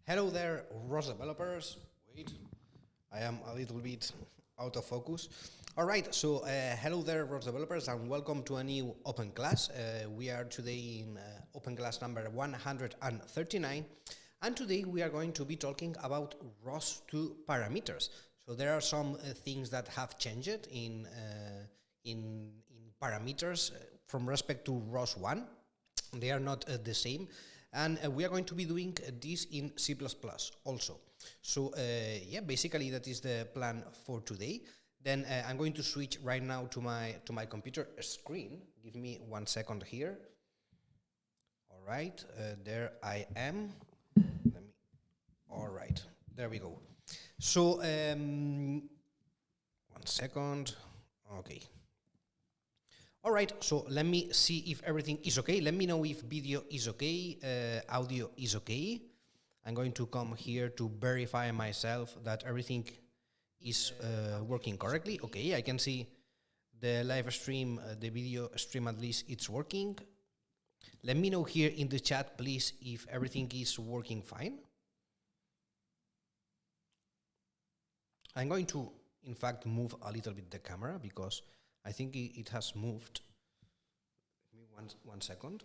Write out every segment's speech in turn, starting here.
Hello there, ROS developers. Wait, I am a little bit out of focus. All right, so hello there, ROS developers, and welcome to a new open class. We are today in open class number 139, and today we are going to be talking about ROS2 parameters. So there are some things that have changed in parameters from respect to ROS1. They are not the same. And we are going to be doing this in C++ also. So yeah, basically that is the plan for today. Then I'm going to switch right now to my computer screen. Give me 1 second here. All right, there I am. All right, there we go. So 1 second. Okay. All right, so let me see if everything is okay. Let me know if video is okay, audio is okay. I'm going to come here to verify myself that everything is working correctly. Okay, I can see the live stream, the video stream at least it's working. Let me know here in the chat, please, if everything is working fine. I'm going to, in fact, move a little bit the camera because I think it has moved. Give me one second.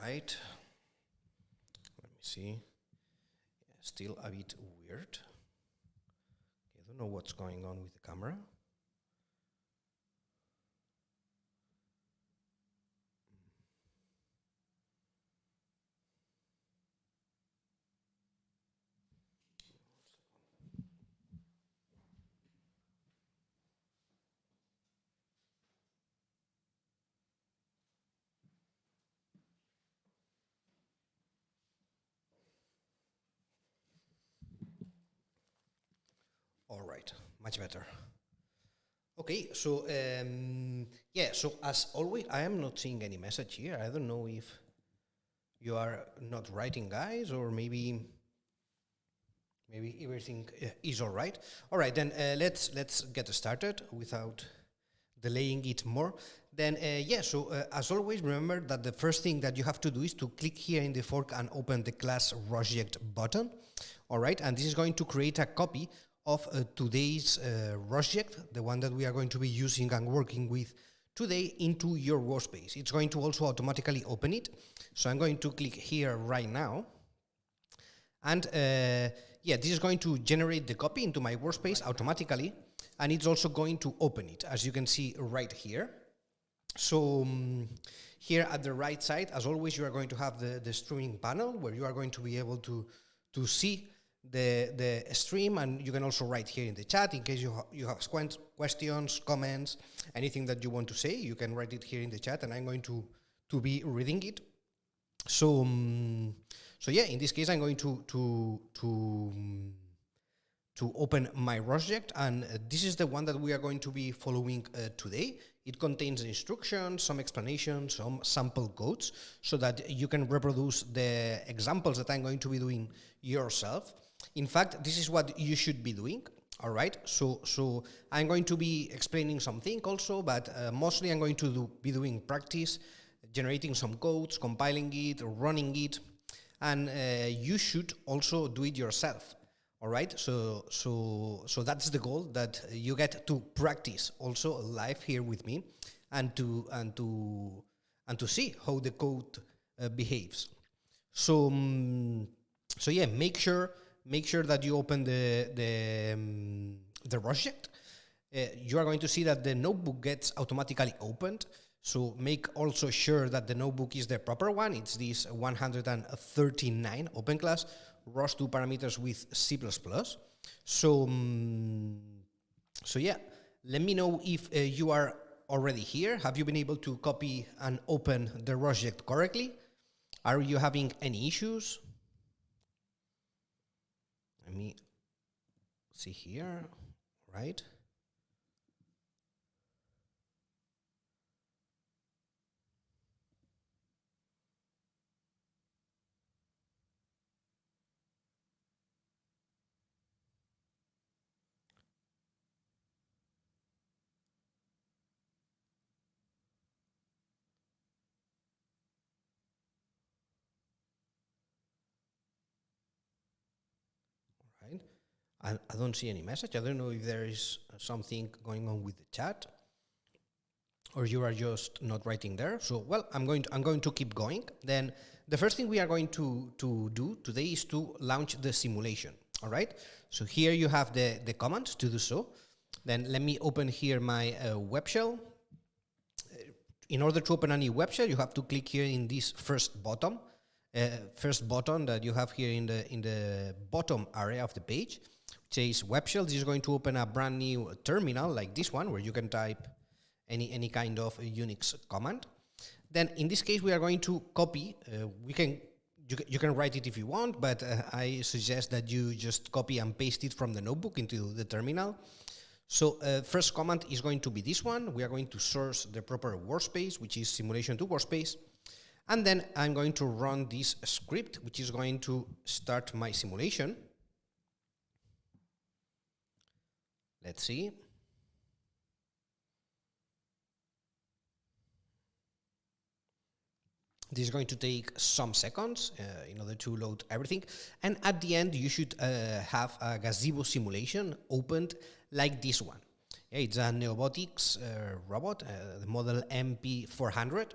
Right, let me see. Yeah, still a bit weird. I don't know what's going on with the camera. All right, much better. Okay, so yeah, so as always, I am not seeing any message here. I don't know if you are not writing, guys, or maybe everything is all right. All right, then let's get started without delaying it more. Then yeah, so as always, remember that the first thing that you have to do is to click here in the fork and open the class rosject button. All right, and this is going to create a copy of today's rosject, the one that we are going to be using and working with today, into your Workspace. It's going to also automatically open it. So I'm going to click here right now. And yeah, this is going to generate the copy into my Workspace automatically. And it's also going to open it, as you can see right here. So here at the right side, as always, you are going to have the streaming panel where you are going to be able to see the stream, and you can also write here in the chat in case you have questions, comments, anything that you want to say. You can write it here in the chat, and I'm going to be reading it. So so yeah, in this case, I'm going to open my rosject, and this is the one that we are going to be following today. It contains instructions, some explanations, some sample codes, so that you can reproduce the examples that I'm going to be doing yourself. In fact, this is what you should be doing. All right, so I'm going to be explaining something also, but mostly I'm going to be doing practice, generating some codes, compiling it, running it, and you should also do it yourself. All right, so that's the goal, that you get to practice also live here with me, and to see how the code behaves. So so yeah, make sure that you open the rosject. You are going to see that the notebook gets automatically opened. So make also sure that the notebook is the proper one. It's this 139 open class ROS2 parameters with C++. So, so yeah, let me know if you are already here. Have you been able to copy and open the rosject correctly? Are you having any issues? Let me see here, right? Right. I don't see any message. I don't know if there is something going on with the chat, or you are just not writing there. So, well, I'm going to keep going. Then the first thing we are going to do today is to launch the simulation. All right. So here you have the commands to do so. Then let me open here my web shell. In order to open a new web shell, you have to click here in this first button that you have here in the bottom area of the page. It says web shell. This is going to open a brand new terminal like this one, where you can type any kind of Unix command. Then in this case, we are going to copy. You can write it if you want, but I suggest that you just copy and paste it from the notebook into the terminal. So first command is going to be this one. We are going to source the proper workspace, which is simulation to workspace. And then I'm going to run this script, which is going to start my simulation. Let's see. This is going to take some seconds in order to load everything. And at the end, you should have a gazebo simulation opened like this one. Yeah, it's a Robotics robot, the model MP400.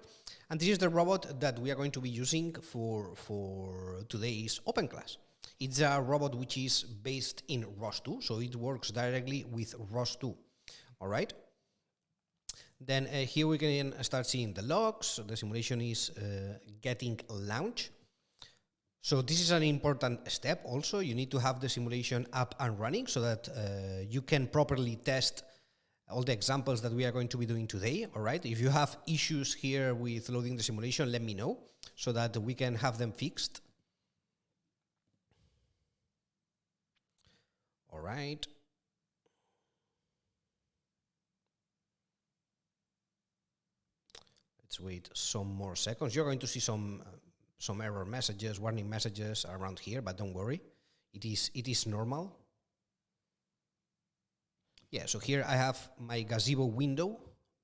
And this is the robot that we are going to be using for today's open class. It's a robot which is based in ROS2, so it works directly with ROS2. All right. Then here we can start seeing the logs. So the simulation is getting launched. So this is an important step also. You need to have the simulation up and running so that you can properly test all the examples that we are going to be doing today, all right? If you have issues here with loading the simulation, let me know so that we can have them fixed. All right. Let's wait some more seconds. You're going to see some error messages, warning messages around here, but don't worry. It is normal. Yeah, so here I have my gazebo window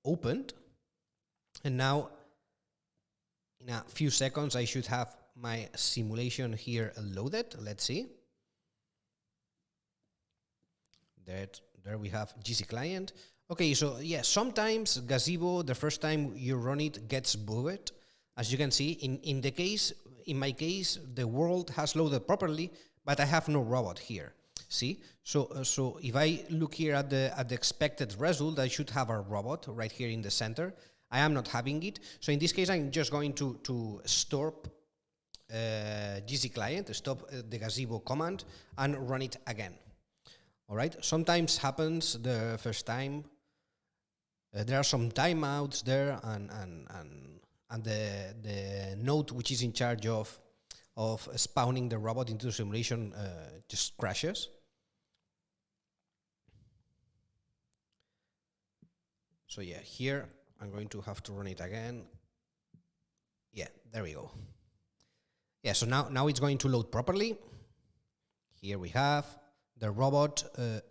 opened. And now, in a few seconds, I should have my simulation here loaded. Let's see. There we have GC client. Okay, so yeah, sometimes gazebo, the first time you run it, gets bugged. As you can see, in my case, the world has loaded properly, but I have no robot here. See, so if I look here at the expected result, I should have a robot right here in the center. I am not having it. So in this case, I'm just going to stop GC client, stop the gazebo command, and run it again. All right. Sometimes happens the first time. There are some timeouts there, and the node which is in charge of spawning the robot into the simulation just crashes. So yeah, here I'm going to have to run it again. Yeah, there we go. Yeah, so now it's going to load properly. Here we have the robot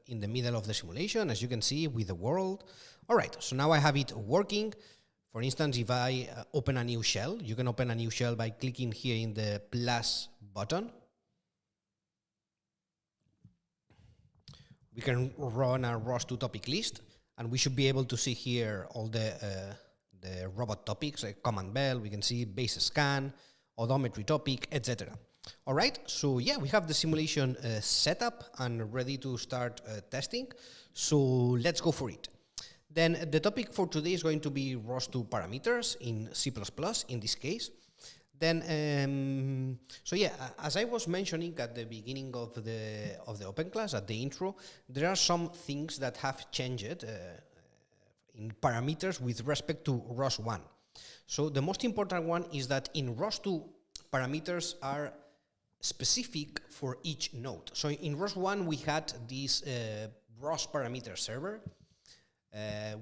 in the middle of the simulation, as you can see, with the world. All right, so now I have it working. For instance, if I open a new shell, you can open a new shell by clicking here in the plus button. We can run a ROS2 topic list, and we should be able to see here all the robot topics, like command bell. We can see base scan, odometry topic, etc. All right, so yeah, we have the simulation set up and ready to start testing. So let's go for it. Then the topic for today is going to be ROS2 parameters in C++ in this case. Then, so yeah, as I was mentioning at the beginning of the open class, at the intro, there are some things that have changed in parameters with respect to ROS1. So the most important one is that in ROS2, parameters are specific for each node. So in ROS1, we had this ROS parameter server,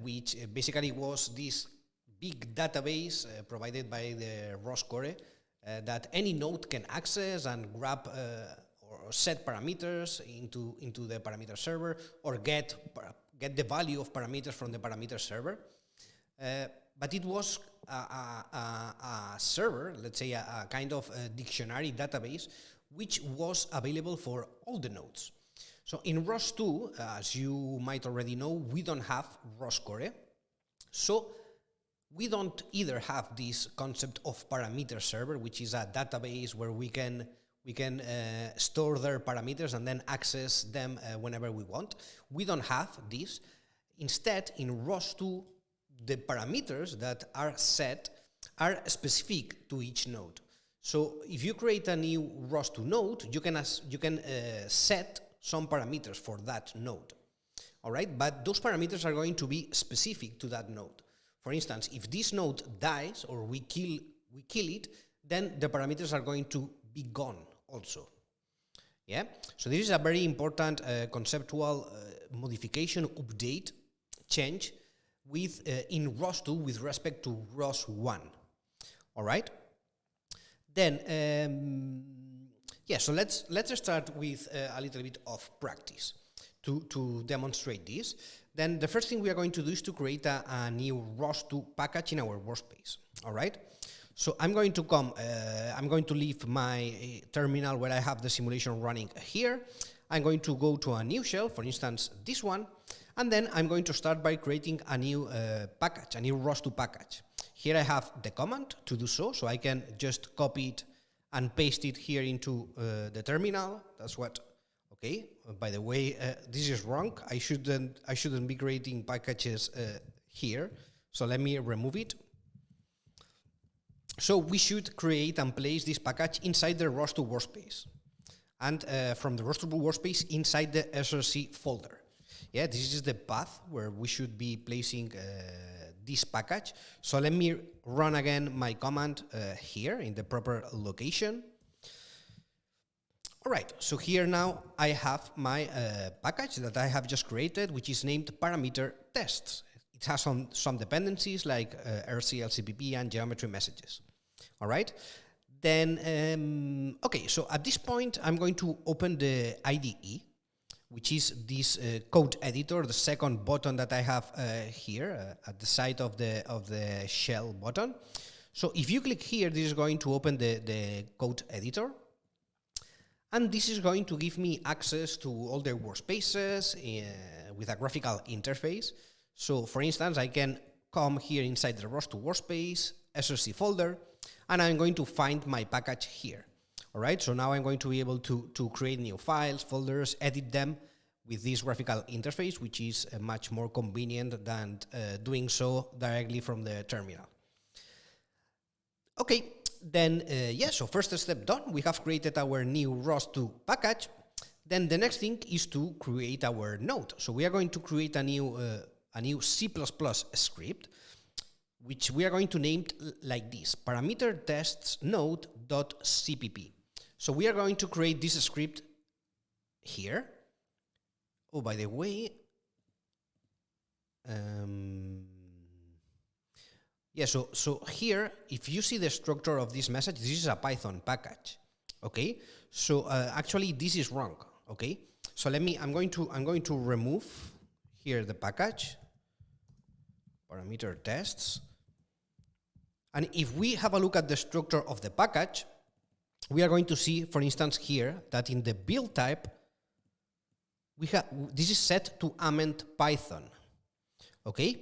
which basically was this big database provided by the roscore that any node can access and grab or set parameters into the parameter server, or get the value of parameters from the parameter server. But it was a server, let's say a kind of a dictionary database, which was available for all the nodes. So in ROS2, as you might already know, we don't have roscore. So we don't either have this concept of parameter server, which is a database where we can store their parameters and then access them whenever we want. We don't have this. Instead, in ROS2, the parameters that are set are specific to each node. So if you create a new ROS2 node, you can set some parameters for that node. All right, but those parameters are going to be specific to that node. For instance, if this node dies or we kill it, then the parameters are going to be gone also. Yeah. So this is a very important conceptual modification, update, change with in ROS2 with respect to ROS1. All right. Then yeah. So let's start with a little bit of practice to demonstrate this. Then the first thing we are going to do is to create a new ROS2 package in our workspace. All right. So I'm going to I'm going to leave my terminal where I have the simulation running here. I'm going to go to a new shell, for instance, this one, and then I'm going to start by creating a new package, a new ROS2 package. Here I have the command to do so, so I can just copy it and paste it here into the terminal. That's what. Okay. By the way, this is wrong. I shouldn't be creating packages here. So let me remove it. So we should create and place this package inside the ROS2 workspace, and from the ROS2 workspace inside the src folder. Yeah, this is the path where we should be placing this package. So let me run again my command here in the proper location. All right, so here now I have my package that I have just created, which is named parameter tests. It has some dependencies like RCLCPP and geometry messages. All right, then, okay, so at this point, I'm going to open the IDE, which is this code editor, the second button that I have here at the side of the shell button. So if you click here, this is going to open the code editor. And this is going to give me access to all the workspaces with a graphical interface. So for instance, I can come here inside the ROS2 workspace, src folder, and I'm going to find my package here. All right, so now I'm going to be able to create new files, folders, edit them with this graphical interface, which is much more convenient than doing so directly from the terminal. Okay. Then, yeah, so first step done, we have created our new ROS2 package. Then the next thing is to create our node. So we are going to create a new C++ script, which we are going to name like this, parameter tests node.cpp. So we are going to create this script here. Oh, by the way, yeah, so here, if you see the structure of this message, this is a Python package, okay? So actually, this is wrong, okay? So I'm going to remove here the package, parameter tests, and if we have a look at the structure of the package, we are going to see, for instance, here that in the build type, this is set to amend Python, okay?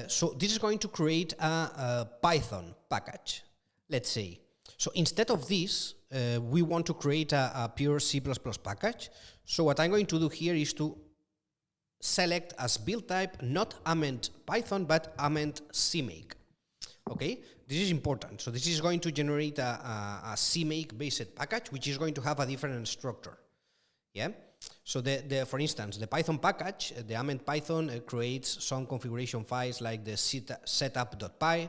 So this is going to create a Python package, let's say. So instead of this, we want to create a pure C++ package. So what I'm going to do here is to select as build type not amend Python but amend CMake. Okay, this is important. So this is going to generate a CMake based package, which is going to have a different structure. Yeah. So for instance, the Python package, the amend Python creates some configuration files like the setup.py,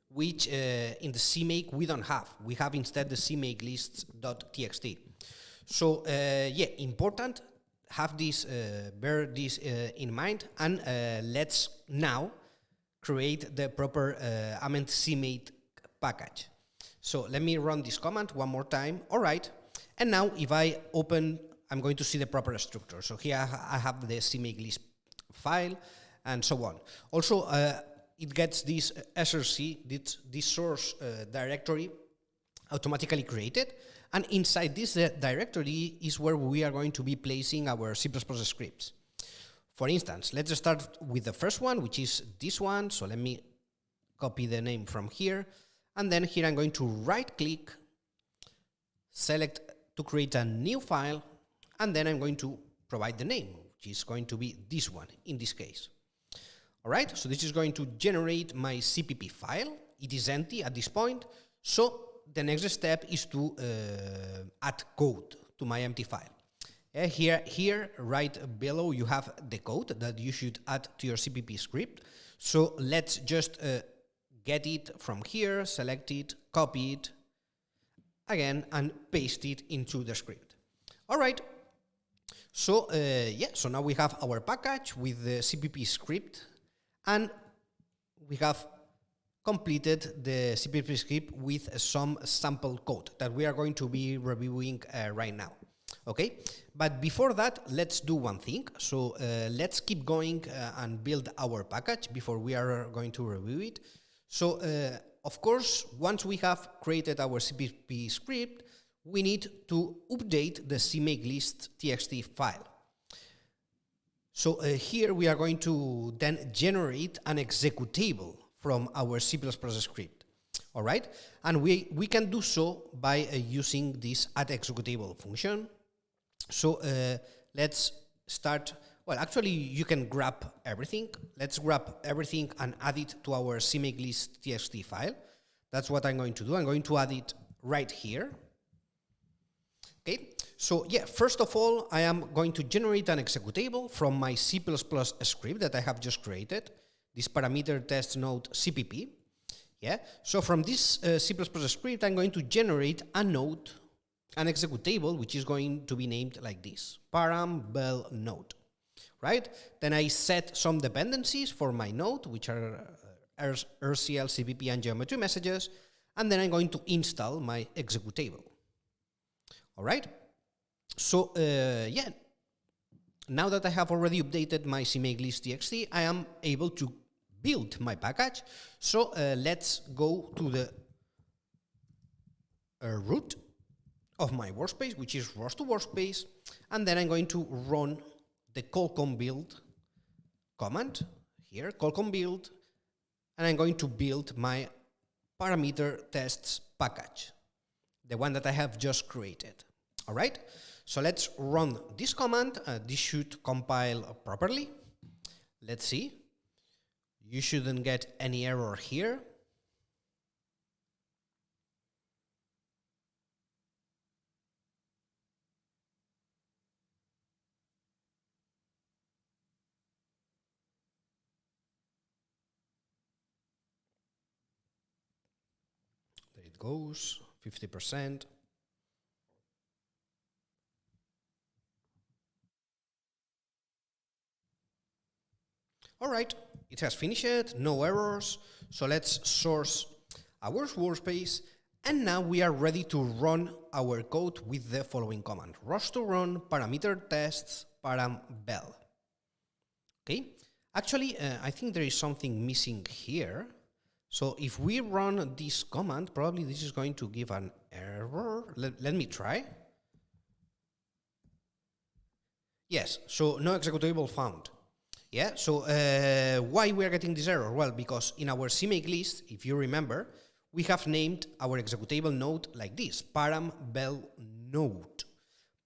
which in the CMake we don't have. We have instead the CMake lists.txt. So yeah, important. Have this, bear this in mind, and let's now create the proper amend CMake package. So let me run this command one more time. All right, and now if I open, I'm going to see the proper structure. So here I have the CMake list file and so on. Also, it gets this src, this source directory automatically created. And inside this directory is where we are going to be placing our C++ scripts. For instance, let's start with the first one, which is this one. So let me copy the name from here. And then here I'm going to right-click, select to create a new file, and then I'm going to provide the name, which is going to be this one in this case. All right, so this is going to generate my CPP file. It is empty at this point. So the next step is to add code to my empty file. Here, right below, you have the code that you should add to your CPP script. So let's just get it from here, select it, copy it again, and paste it into the script. All right. So yeah, so now we have our package with the CPP script, and we have completed the CPP script with some sample code that we are going to be reviewing right now. Okay, but before that, let's do one thing. So let's keep going and build our package before we are going to review it. So of course, once we have created our CPP script, we need to update the CMake list.txt file. So here we are going to then generate an executable from our C++ script. All right, and we can do so by using this add_executable function. So let's start. Well, actually, you can grab everything. Let's grab everything and add it to our CMake list.txt file. That's what I'm going to do. I'm going to add it right here. Okay. So yeah, first of all, I am going to generate an executable from my C++ script that I have just created. This parameter test node CPP. Yeah. So from this C++ script, I'm going to generate a node, an executable, which is going to be named like this, param bell node, right? Then I set some dependencies for my node, which are RCL, CPP, and geometry messages, and then I'm going to install my executable. All right. So yeah, now that I have already updated my CMake list.txt, I am able to build my package. So let's go to the root of my workspace, which is ROS2 Workspace, and then I'm going to run the callcom build command here, callcom build, and I'm going to build my parameter tests package, the one that I have just created. All right, so let's run this command. This should compile properly. Let's see. You shouldn't get any error here. There it goes, 50%. All right, it has finished, no errors. So let's source our workspace. And now we are ready to run our code with the following command: ROS2 run parameter tests param bell. Okay, actually, I think there is something missing here. So if we run this command, probably this is going to give an error. Let me try. Yes, so no executable found. Yeah, so why we are getting this error? Well, because in our CMake list, if you remember, we have named our executable node like this, param bell node,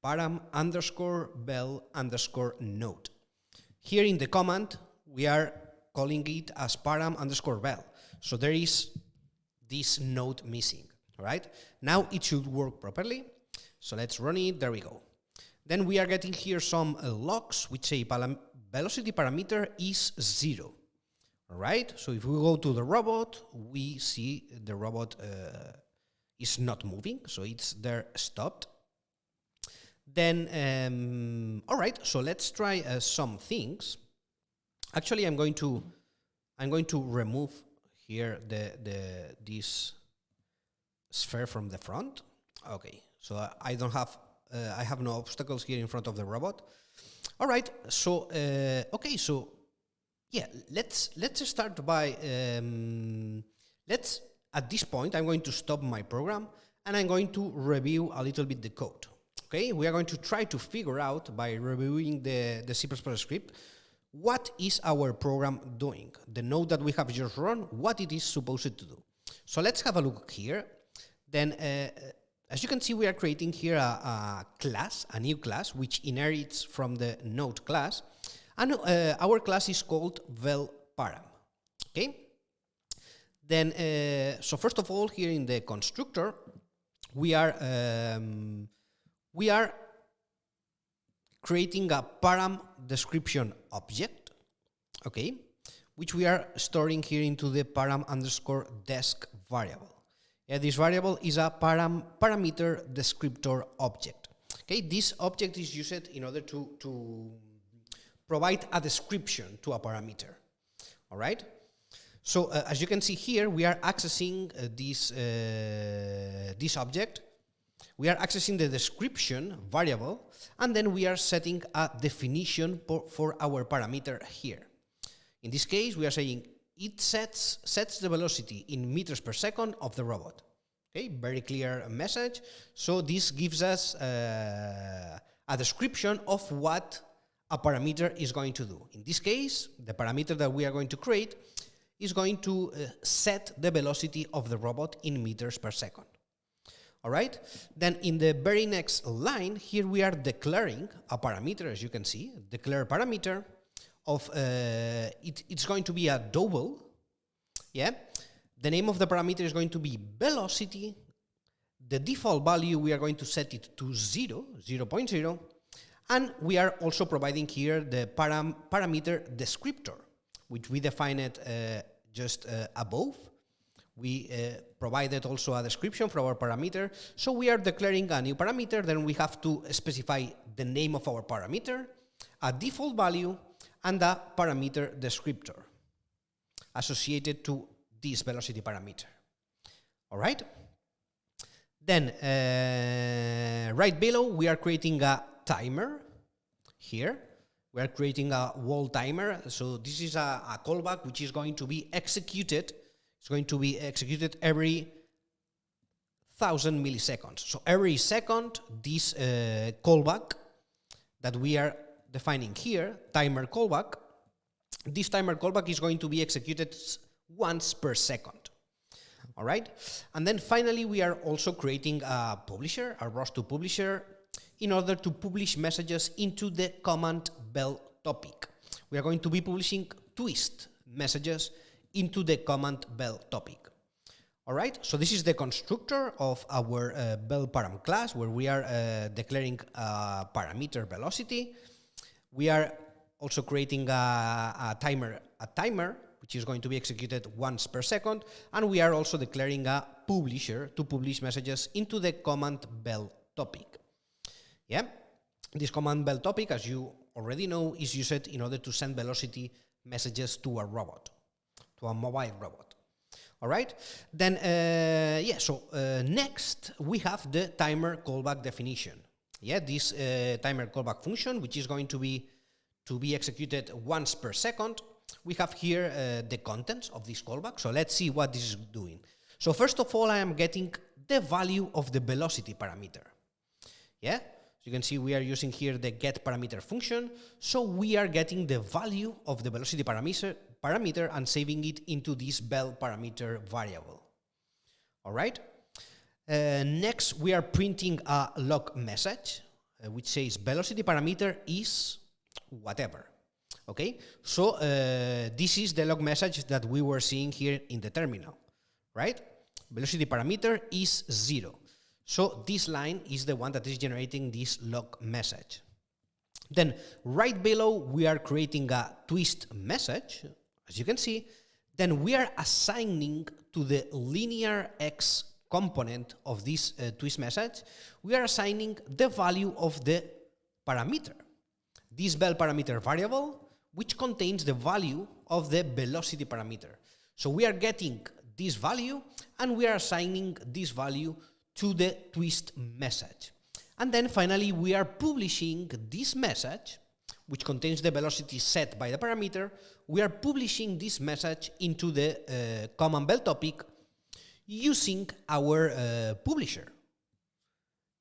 param underscore bell underscore node. here in the command, we are calling it as param_bell. So there is this node missing, all right? Now it should work properly. So let's run it, there we go. Then we are getting here some logs which say velocity parameter is 0. All right, so if we go to the robot, we see the robot is not moving, so it's there stopped. Then, all right, so let's try some things. Actually, I'm going to remove here this sphere from the front. Okay, so I don't have I have no obstacles here in front of the robot. All right, so okay, so yeah, let's start by at this point I'm going to stop my program and I'm going to review a little bit the code. Okay, we are going to try to figure out by reviewing the C++ script what is our program doing, the node that we have just run, what it is supposed to do. So let's have a look here. Then as you can see, we are creating here a class, a new class, which inherits from the node class. And our class is called vel_param. Okay? Then, so first of all, here in the constructor, we are creating a param description object, okay, which we are storing here into the param_desc variable. Yeah, this variable is a parameter descriptor object. Okay, this object is used in order to provide a description to a parameter. All right. So as you can see here, we are accessing this object. We are accessing the description variable, and then we are setting a definition for our parameter here. In this case, we are saying it sets the velocity in meters per second of the robot. Okay, very clear message. So this gives us a description of what a parameter is going to do. In this case, the parameter that we are going to create is going to set the velocity of the robot in meters per second. All right. Then in the very next line, here we are declaring a parameter, as you can see, declare parameter of, it's going to be a double, yeah? The name of the parameter is going to be velocity. The default value, we are going to set it to 0.0, and we are also providing here the parameter descriptor, which we define it just above. We provided also a description for our parameter. So we are declaring a new parameter, then we have to specify the name of our parameter, a default value, and a parameter descriptor associated to this velocity parameter. All right? Then, right below, we are creating a timer here. We are creating a wall timer. So this is a callback which is going to be executed. It's going to be executed every 1,000 milliseconds. So every second, this callback that we are defining here, timer callback, this timer callback is going to be executed once per second. All right? And then finally, we are also creating a publisher, a ROS2 publisher, in order to publish messages into the command bell topic. We are going to be publishing twist messages into the command bell topic. All right, so this is the constructor of our vel_param class, where we are declaring a parameter velocity. We are also creating a timer, which is going to be executed once per second, and we are also declaring a publisher to publish messages into the command bell topic. Yeah, this command bell topic, as you already know, is used in order to send velocity messages to a robot, to a mobile robot. All right, then, yeah, so next we have the timer callback definition. Yeah, this timer callback function, which is going to be executed once per second. We have here the contents of this callback. So let's see what this is doing. So first of all, I am getting the value of the velocity parameter. Yeah, so you can see we are using here the get parameter function. So we are getting the value of the velocity parameter and saving it into this bell parameter variable. All right. Next, we are printing a log message, which says velocity parameter is whatever. Okay, so this is the log message that we were seeing here in the terminal, right? Velocity parameter is 0. So this line is the one that is generating this log message. Then right below, we are creating a twist message, as you can see. Then we are assigning to the linear x component of this twist message, we are assigning the value of the parameter. This bell parameter variable, which contains the value of the velocity parameter. So we are getting this value, and we are assigning this value to the twist message. And then finally, we are publishing this message, which contains the velocity set by the parameter. We are publishing this message into the command bell topic using our publisher.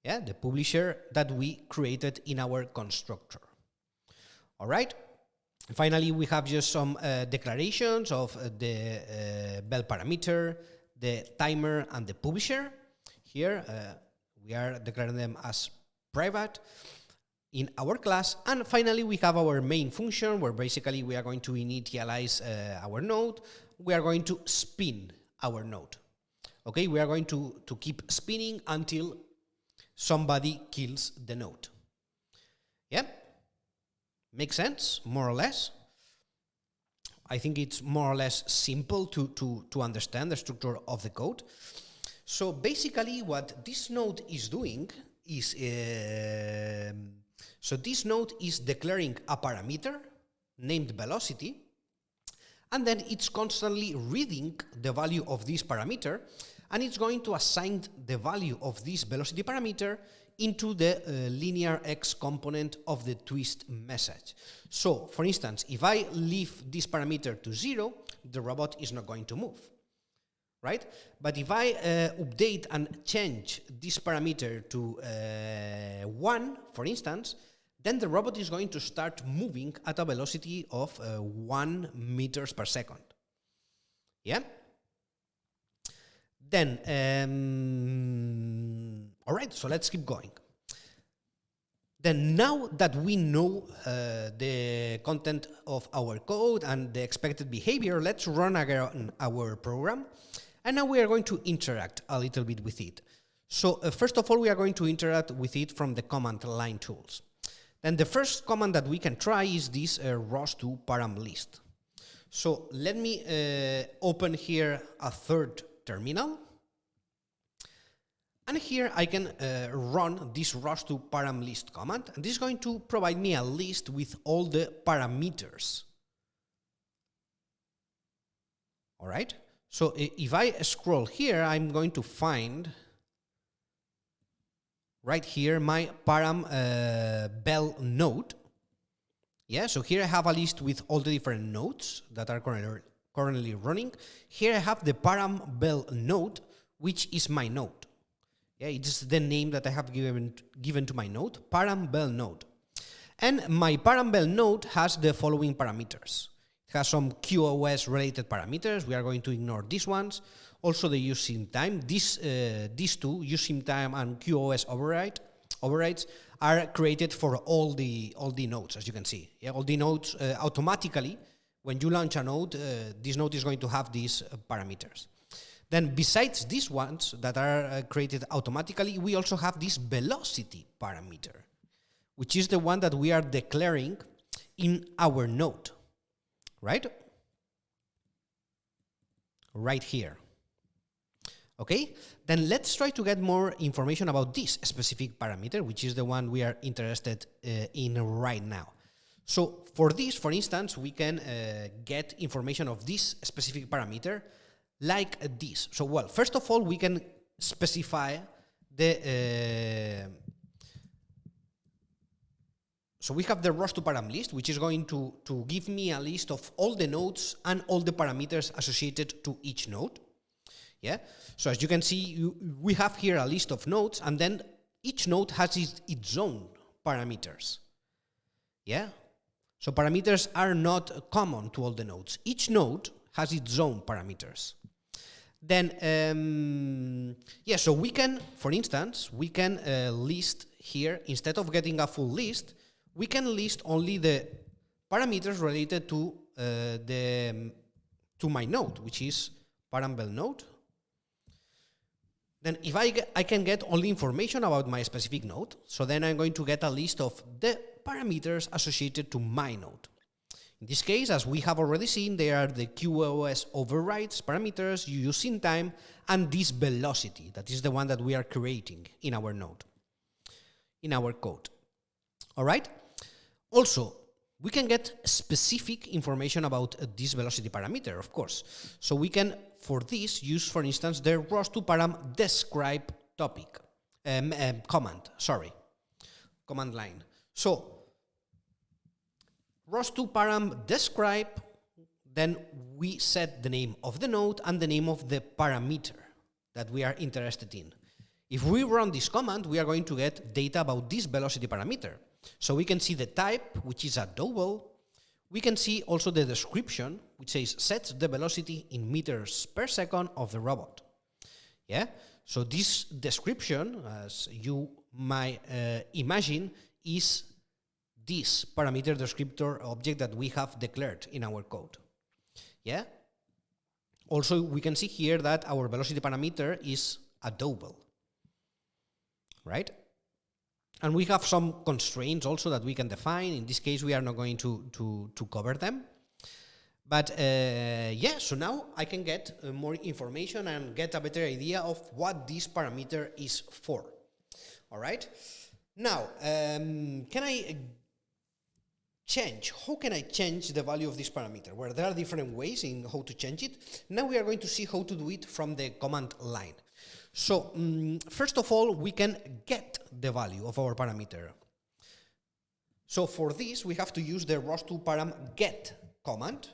Yeah, the publisher that we created in our constructor. All right. Finally, we have just some declarations of the bell parameter, the timer, and the publisher. Here, we are declaring them as private in our class. And finally, we have our main function, where basically we are going to initialize our node. We are going to spin our node. Okay, we are going to keep spinning until somebody kills the node. Yeah? Makes sense, more or less? I think it's more or less simple to understand the structure of the code. So basically what this node is doing is, so this node is declaring a parameter named velocity, and then it's constantly reading the value of this parameter, and it's going to assign the value of this velocity parameter into the linear x component of the twist message. So, for instance, if I leave this parameter to 0, the robot is not going to move, right? But if I update and change this parameter to 1, for instance, then the robot is going to start moving at a velocity of 1 meters per second. Yeah? Then, all right, so let's keep going. Then now that we know the content of our code and the expected behavior, let's run again our program. And now we are going to interact a little bit with it. So first of all, we are going to interact with it from the command line tools. Then the first command that we can try is this ROS2 param list. So let me open here a third terminal. And here I can run this ROS2 param list command, and this is going to provide me a list with all the parameters. All right. So if I scroll here, I'm going to find right here my param bell node. Yeah. So here I have a list with all the different nodes that are currently running. Here I have the param bell node, which is my node. Yeah, it's the name that I have given to my node, param bell node. And my param bell node has the following parameters. It has some QoS related parameters. We are going to ignore these ones. Also the using time. These two, using time and QoS overrides, are created for all the nodes, as you can see. Yeah, all the nodes automatically, when you launch a node, this node is going to have these parameters. Then besides these ones that are created automatically, we also have this velocity parameter, which is the one that we are declaring in our node, right? Right here. Okay, then let's try to get more information about this specific parameter, which is the one we are interested in right now. So for this, for instance, we can get information of this specific parameter like this. So, well, first of all, we can specify the... so we have the ROS2 param list, which is going to give me a list of all the nodes and all the parameters associated to each node. Yeah. So as you can see, we have here a list of nodes, and then each node has its own parameters. Yeah. So parameters are not common to all the nodes. Each node has its own parameters. Then, yeah, so we can, for instance, we can list here, instead of getting a full list, we can list only the parameters related to my node, which is param node. Then if I can get all the information about my specific node, so then I'm going to get a list of the parameters associated to my node. In this case, as we have already seen, they are the QoS overrides parameters, using time, and this velocity, that is the one that we are creating in our node, in our code. All right? Also, we can get specific information about this velocity parameter, of course. So we can, for this, use, for instance, the ROS2 param describe topic, command line. So ROS2 param describe, then we set the name of the node and the name of the parameter that we are interested in. If we run this command, we are going to get data about this velocity parameter. So we can see the type, which is a double. We can see also the description, which says sets the velocity in meters per second of the robot. Yeah. So this description, as you might imagine, is this parameter descriptor object that we have declared in our code. Yeah. Also, we can see here that our velocity parameter is a double, right? And we have some constraints also that we can define. In this case, we are not going to cover them. But yeah, so now I can get more information and get a better idea of what this parameter is for. All right. Now, can I change? How can I change the value of this parameter? Well, there are different ways in how to change it. Now we are going to see how to do it from the command line. So first of all, we can get the value of our parameter. So for this, we have to use the ROS2 param get command.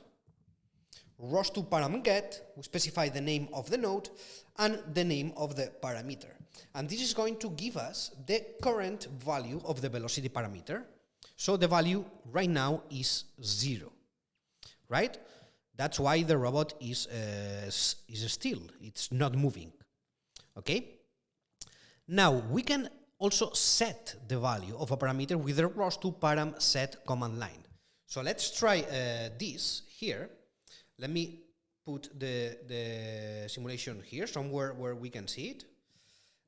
ROS2 param get, we specify the name of the node and the name of the parameter. And this is going to give us the current value of the velocity parameter. So the value right now is 0, right? That's why the robot is still, it's not moving. Okay. Now we can also set the value of a parameter with the ROS2 param set command line. So let's try this here. Let me put the simulation here somewhere where we can see it.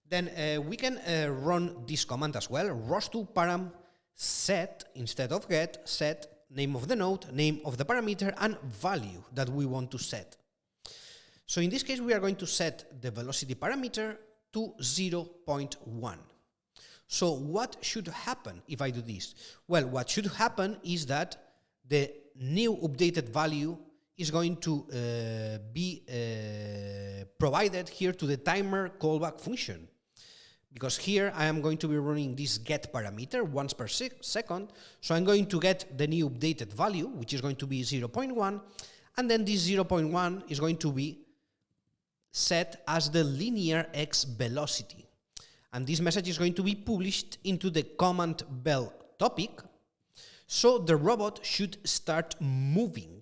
Then we can run this command as well. ROS2 param set instead of get, set name of the node, name of the parameter, and value that we want to set. So in this case, we are going to set the velocity parameter to 0.1. So what should happen if I do this? Well, what should happen is that the new updated value is going to be provided here to the timer callback function. Because here I am going to be running this get parameter once per second. So I'm going to get the new updated value, which is going to be 0.1. And then this 0.1 is going to be set as the linear x velocity. And this message is going to be published into the command bell topic. So the robot should start moving,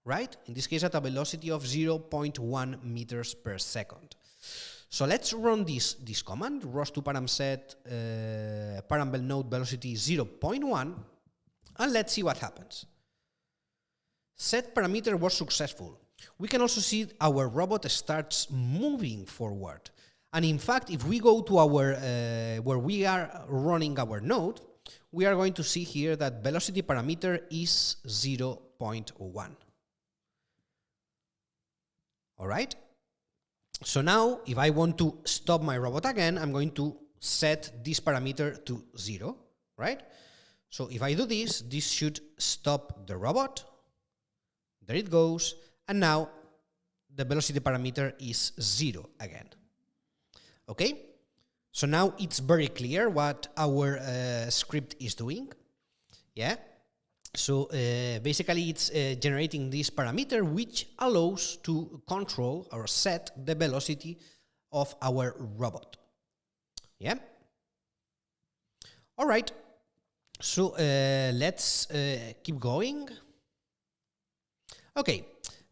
right? In this case, at a velocity of 0.1 meters per second. So let's run this command, ROS2 param set param bell node velocity 0.1, and let's see what happens. Set parameter was successful. We can also see our robot starts moving forward. And in fact, if we go to our where we are running our node, we are going to see here that velocity parameter is 0.1. All right? So now, if I want to stop my robot again, I'm going to set this parameter to 0, right? So if I do this, this should stop the robot. There it goes. And now the velocity parameter is 0 again. Okay? So now it's very clear what our script is doing. Yeah? So basically it's generating this parameter which allows to control or set the velocity of our robot. Yeah? All right. So let's keep going. Okay.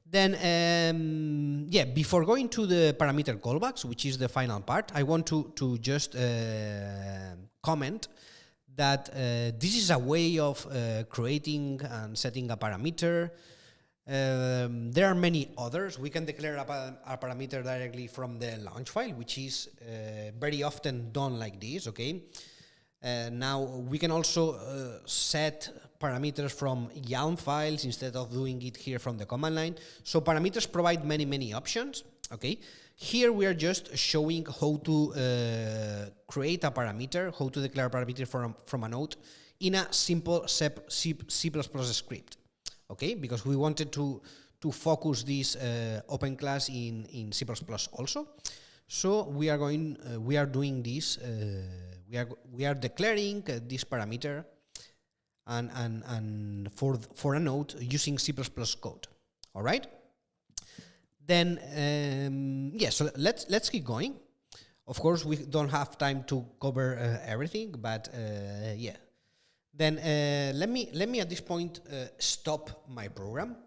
Then, yeah, before going to the parameter callbacks, which is the final part, I want to just comment that this is a way of creating and setting a parameter. There are many others. We can declare a parameter directly from the launch file, which is very often done like this, okay? Now we can also set parameters from YAML files instead of doing it here from the command line. So parameters provide many options, okay? Here we are just showing how to create a parameter, how to declare a parameter from a node in a simple C++ script, okay? Because we wanted to focus this open class in C++ also. So we are doing this. We are declaring this parameter and for a node using C++ code. All right. Then yeah. So let's keep going. Of course, we don't have time to cover everything, but yeah. Then let me at this point stop my program.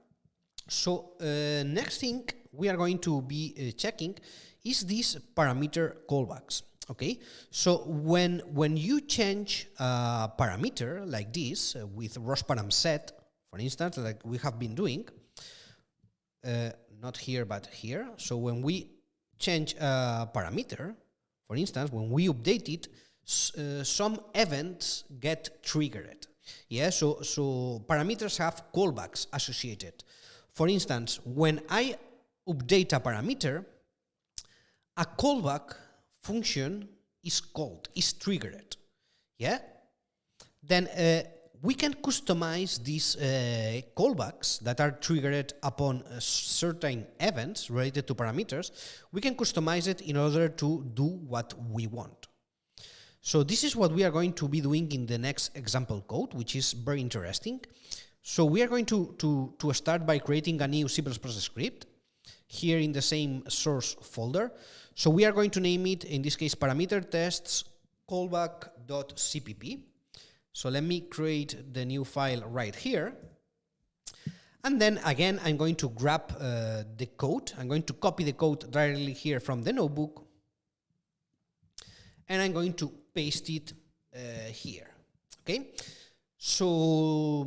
So next thing we are going to be checking is this parameter callbacks. Okay, so when you change a parameter like this with ROS set, for instance, like we have been doing, not here but here. So when we change a parameter, for instance, when we update it, some events get triggered. Yeah, so parameters have callbacks associated. For instance, when I update a parameter, a callback function is called, is triggered. Yeah? Then we can customize these callbacks that are triggered upon certain events related to parameters. We can customize it in order to do what we want. So this is what we are going to be doing in the next example code, which is very interesting. So we are going to start by creating a new C++ script here in the same source folder. So we are going to name it, in this case, parameter tests callback.cpp. So let me create the new file right here. And then again, I'm going to grab the code. I'm going to copy the code directly here from the notebook. And I'm going to paste it here. Okay. So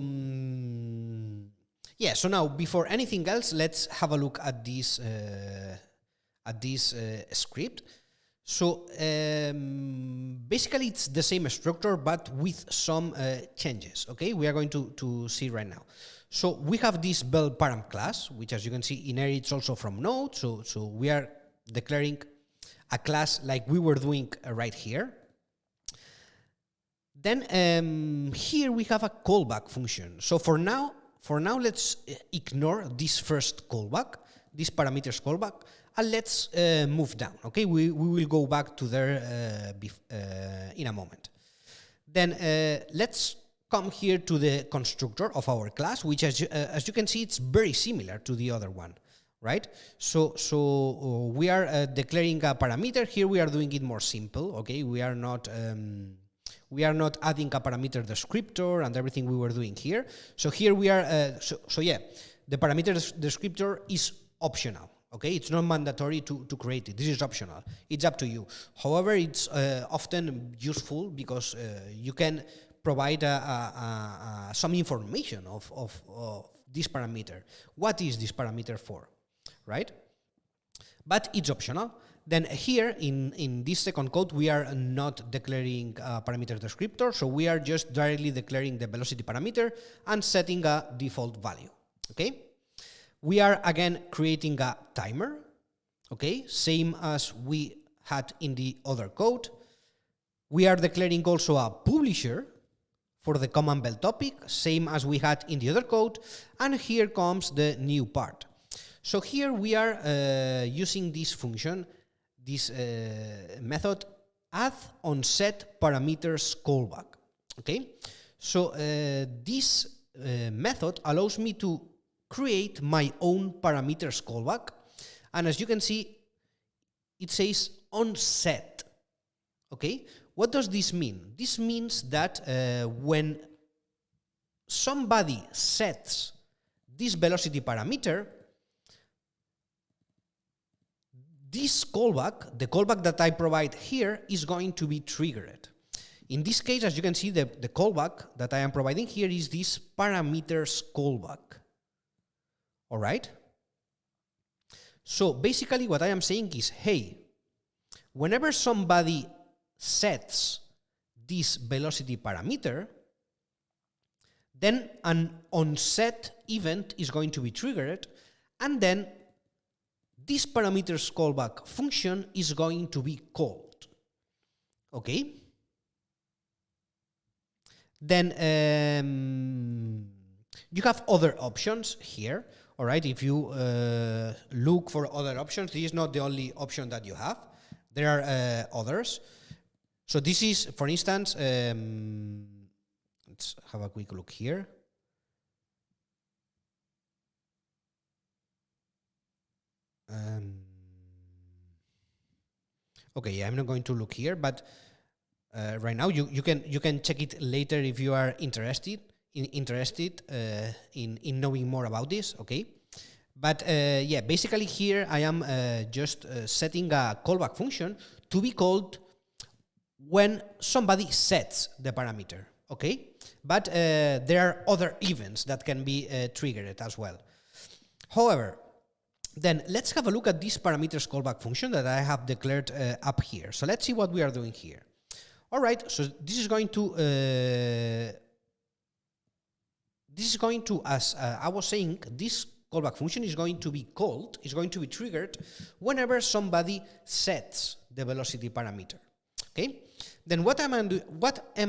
yeah. So now, before anything else, let's have a look at this script. So basically, it's the same structure, but with some changes. Okay, we are going to see right now. So we have this bell param class, which, as you can see, inherits also from Node. So we are declaring a class like we were doing right here. Then here we have a callback function. So for now, let's ignore this first callback, this parameters callback, and let's move down. Okay, we will go back to there in a moment. Then let's come here to the constructor of our class, which, as you can see, it's very similar to the other one, right? So we are declaring a parameter. Here we are doing it more simple. Okay, we are not adding a parameter descriptor and everything we were doing here. So here we are. So yeah, the parameter descriptor is optional. Okay, it's not mandatory to create it. This is optional. It's up to you. However, it's often useful because you can provide some information of this parameter. What is this parameter for, right? But it's optional. Then here in this second code, we are not declaring a parameter descriptor, so we are just directly declaring the velocity parameter and setting a default value. Okay. We are again creating a timer, okay, same as we had in the other code. We are declaring also a publisher for the command bell topic, same as we had in the other code. And here comes the new part. So here we are using this function, this method, add on set parameters callback, okay? So this method allows me to create my own parameters callback, and as you can see, it says on set. Okay, what does this mean? This means that when somebody sets this velocity parameter, this callback, the callback that I provide here, is going to be triggered. In this case, as you can see, the callback that I am providing here is this parameters callback. All right? So basically what I am saying is, hey, whenever somebody sets this velocity parameter, then an onset event is going to be triggered, and then this parameters callback function is going to be called. Okay? Then you have other options here. All right, if you look for other options, this is not the only option that you have. There are others. So this is, for instance, let's have a quick look here. Okay, I'm not going to look here, but right now you can check it later if you are interested in knowing more about this. Okay, but yeah, basically here I am just setting a callback function to be called when somebody sets the parameter. Okay, but there are other events that can be triggered as well. However, then let's have a look at this parameters callback function that I have declared up here. So let's see what we are doing here. All right, so this is going to, as I was saying, this callback function is going to be called, is going to be triggered whenever somebody sets the velocity parameter. Okay, then what am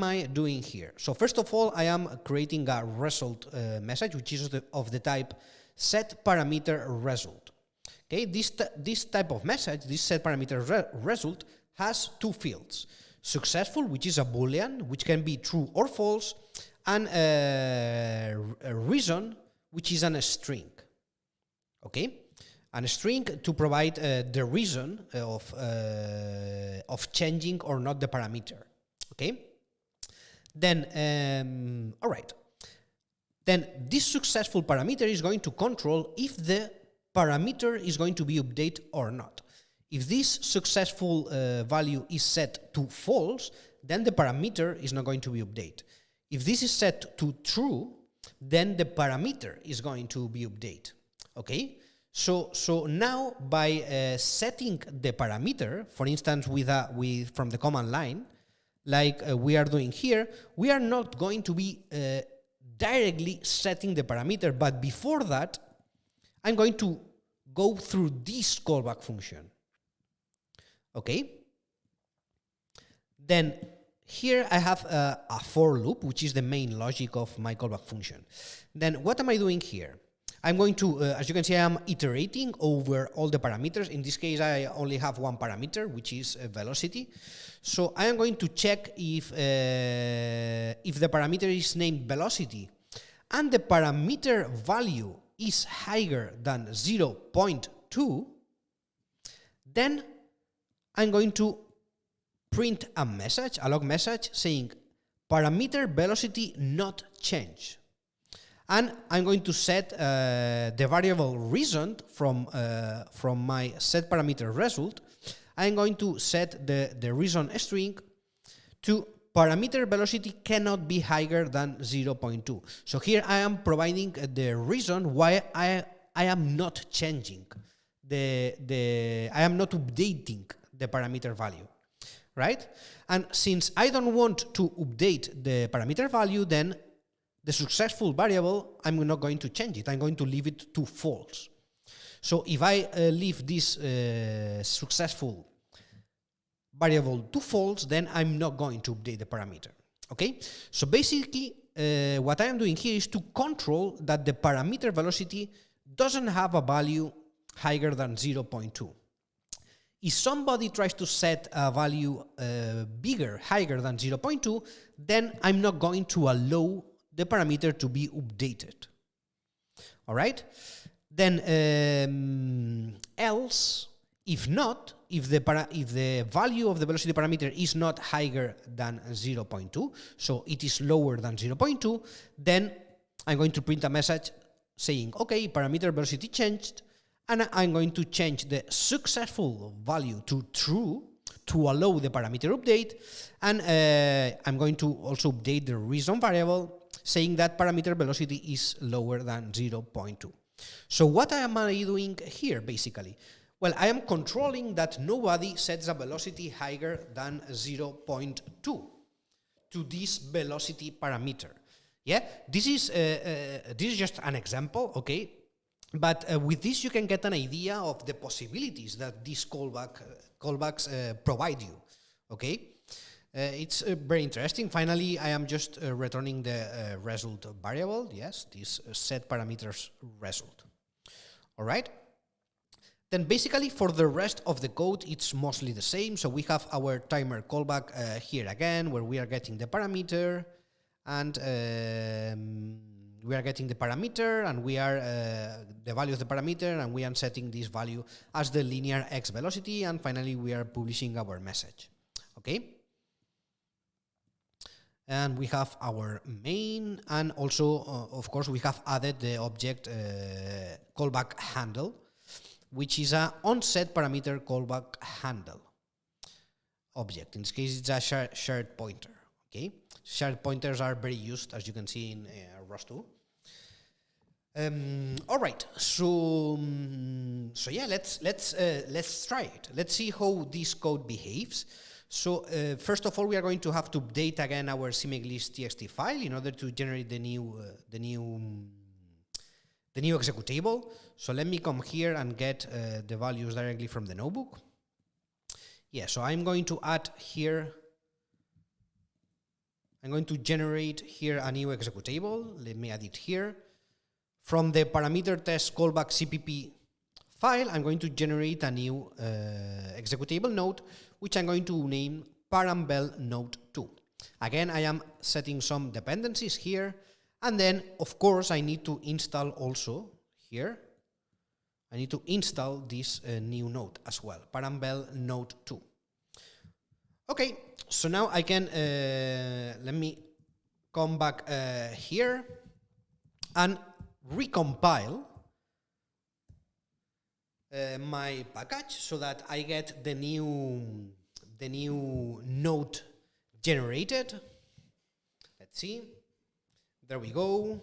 I doing here? So first of all, I am creating a result message, which is of the type set parameter result. Okay, this type of message, this set parameter result, has two fields: successful, which is a boolean, which can be true or false, and a reason, which is a string. Okay, and a string to provide the reason of changing or not the parameter. Okay, then all right. Then this successful parameter is going to control if the parameter is going to be updated or not. If this successful value is set to false, then the parameter is not going to be updated. If this is set to true, then the parameter is going to be updated. Okay? So now by setting the parameter, for instance, from the command line, like we are doing here, we are not going to be directly setting the parameter, but before that, I'm going to go through this callback function. Okay? Then here I have a for loop, which is the main logic of my callback function. Then what am I doing here? I'm going to, as you can see, I am iterating over all the parameters. In this case, I only have one parameter, which is velocity. So I am going to check if the parameter is named velocity and the parameter value is higher than 0.2, then I'm going to print a message, a log message, saying parameter velocity not change. And I'm going to set the variable reason from my set parameter result. I'm going to set the reason string to parameter velocity cannot be higher than 0.2. So here I am providing the reason why I am not changing I am not updating the parameter value, right? And since I don't want to update the parameter value, then the successful variable, I'm not going to change it. I'm going to leave it to false. So if I leave this successful variable to false, then I'm not going to update the parameter. Okay? So basically, what I am doing here is to control that the parameter velocity doesn't have a value higher than 0.2. If somebody tries to set a value higher than 0.2, then I'm not going to allow the parameter to be updated. All right? Then else, if not, if the value of the velocity parameter is not higher than 0.2, so it is lower than 0.2, then I'm going to print a message saying, okay, parameter velocity changed, and I'm going to change the successful value to true to allow the parameter update, and I'm going to also update the reason variable saying that parameter velocity is lower than 0.2. So what am I doing here basically? Well, I am controlling that nobody sets a velocity higher than 0.2 to this velocity parameter. Yeah, this is just an example, okay? But with this, you can get an idea of the possibilities that these callbacks provide you, okay? It's very interesting. Finally, I am just returning the result variable, yes, this set parameters result. All right? Then basically for the rest of the code, it's mostly the same. So we have our timer callback here again, where we are getting the parameter, and we are getting the parameter, and we are the value of the parameter, and we are setting this value as the linear x velocity, and finally we are publishing our message. Okay? And we have our main, and also, of course, we have added the object callback handle, which is a onset parameter callback handle object. In this case, it's a shared pointer. Okay, shared pointers are very used, as you can see in ROS2. All right, so yeah, let's try it. Let's see how this code behaves. So first of all, we are going to have to update again our CMake_list.txt file in order to generate the new executable. So let me come here and get the values directly from the notebook. Yeah, so I'm going to add here. I'm going to generate here a new executable. Let me add it here. From the parameter test callback CPP file, I'm going to generate a new executable node, which I'm going to name parambel node2. Again, I am setting some dependencies here. And then, of course, I need to install also here. I need to install this new node as well, parambel node2. Okay, so now I can, let me come back here and recompile my package so that I get the new node generated. Let's see. There we go.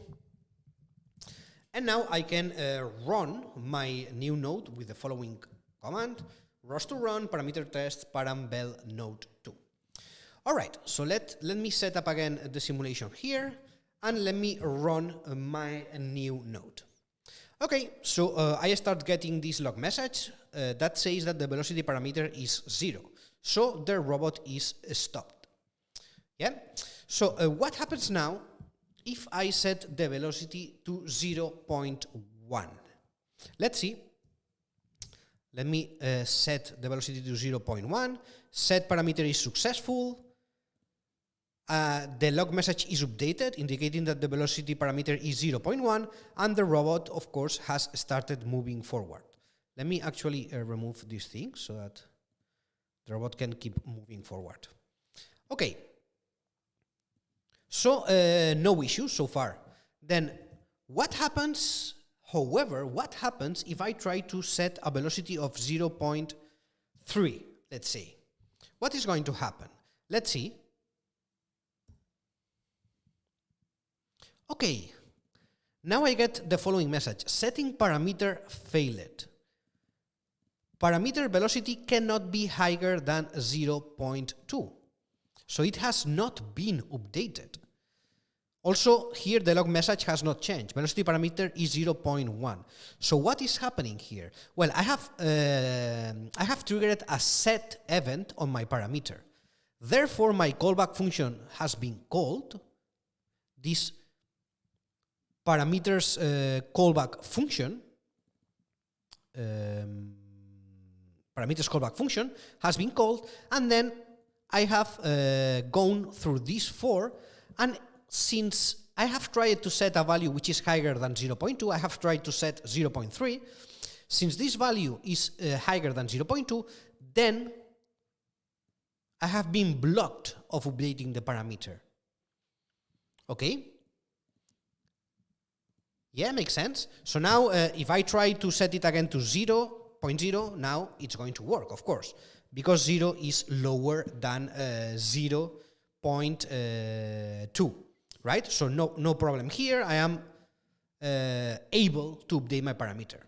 And now I can run my new node with the following command: ROS2 run parameter test parambel node2. All right, so let me set up again the simulation here, and let me run my new node. Okay, so I start getting this log message that says that the velocity parameter is 0. So the robot is stopped. Yeah. So what happens now if I set the velocity to 0.1? Let's see. Let me set the velocity to 0.1. Set parameter is successful. The log message is updated, indicating that the velocity parameter is 0.1, and the robot, of course, has started moving forward. Let me actually remove this thing so that the robot can keep moving forward. Okay. So, no issues so far. Then, what happens, however, what happens if I try to set a velocity of 0.3, let's say? What is going to happen? Let's see. Okay, now I get the following message: setting parameter failed. Parameter velocity cannot be higher than 0.2. So it has not been updated. Also, here the log message has not changed. Velocity parameter is 0.1. So what is happening here? Well, I have triggered a set event on my parameter. Therefore, my callback function has been called. This parameters callback function, parameters callback function has been called, and then I have gone through these four, and since I have tried to set a value which is higher than 0.2, I have tried to set 0.3. Since this value is higher than 0.2, then I have been blocked of updating the parameter. Okay? Yeah, makes sense. So now if I try to set it again to 0, 0.0, now it's going to work, of course, because 0 is lower than 0.2, right? So no problem here. I am able to update my parameter.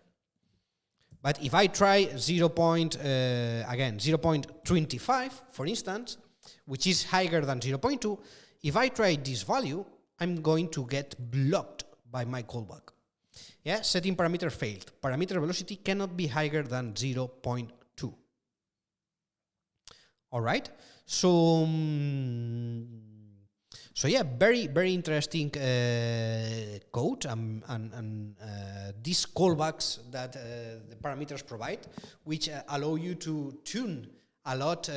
But if I try 0.25, for instance, which is higher than 0.2, if I try this value, I'm going to get blocked by my callback. Yeah, setting parameter failed. Parameter velocity cannot be higher than 0.2. All right. So yeah, very interesting code and these callbacks that the parameters provide, which allow you to tune a lot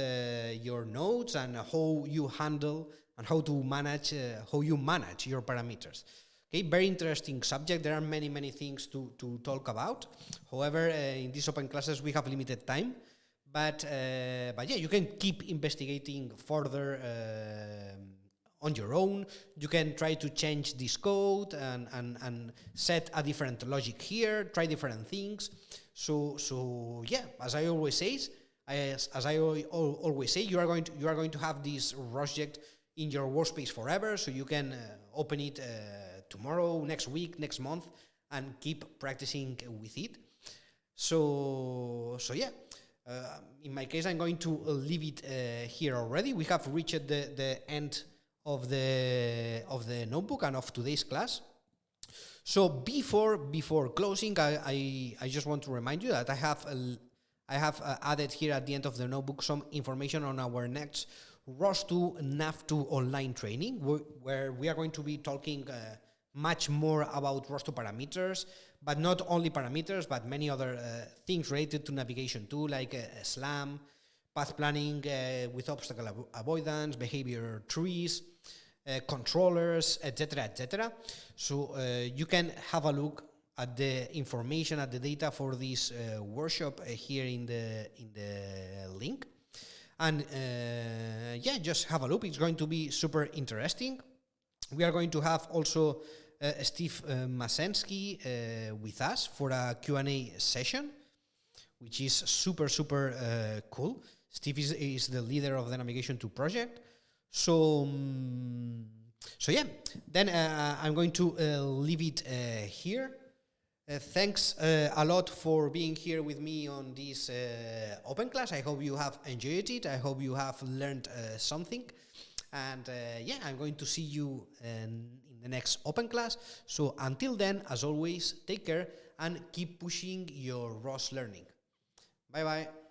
your nodes and how you handle and how to manage your parameters. Okay, very interesting subject. There are many things to talk about. However, in these open classes we have limited time, but yeah, you can keep investigating further on your own. You can try to change this code and set a different logic here, try different things. So yeah, as I always say, you are going to have this rosject in your workspace forever, so you can open it tomorrow, next week, next month, and keep practicing with it. So yeah, in my case, I'm going to leave it here already. We have reached the end of the notebook and of today's class. So before closing, I just want to remind you that I have added here at the end of the notebook some information on our next ROS2 NAV2 online training, where we are going to be talking much more about ROS2 parameters, but not only parameters, but many other things related to navigation too, like SLAM, path planning with obstacle avoidance, behavior trees, controllers, etc. So you can have a look at the information, at the data for this workshop here in the link. And yeah, just have a look. It's going to be super interesting. We are going to have also Steve Masensky with us for a Q&A session, which is super cool. Steve is the leader of the Navigation 2 project. So yeah, then I'm going to leave it here. Thanks a lot for being here with me on this open class. I hope you have enjoyed it. I hope you have learned something. And yeah, I'm going to see you in the next open class. So until then, as always, take care and keep pushing your ROS learning. Bye-bye.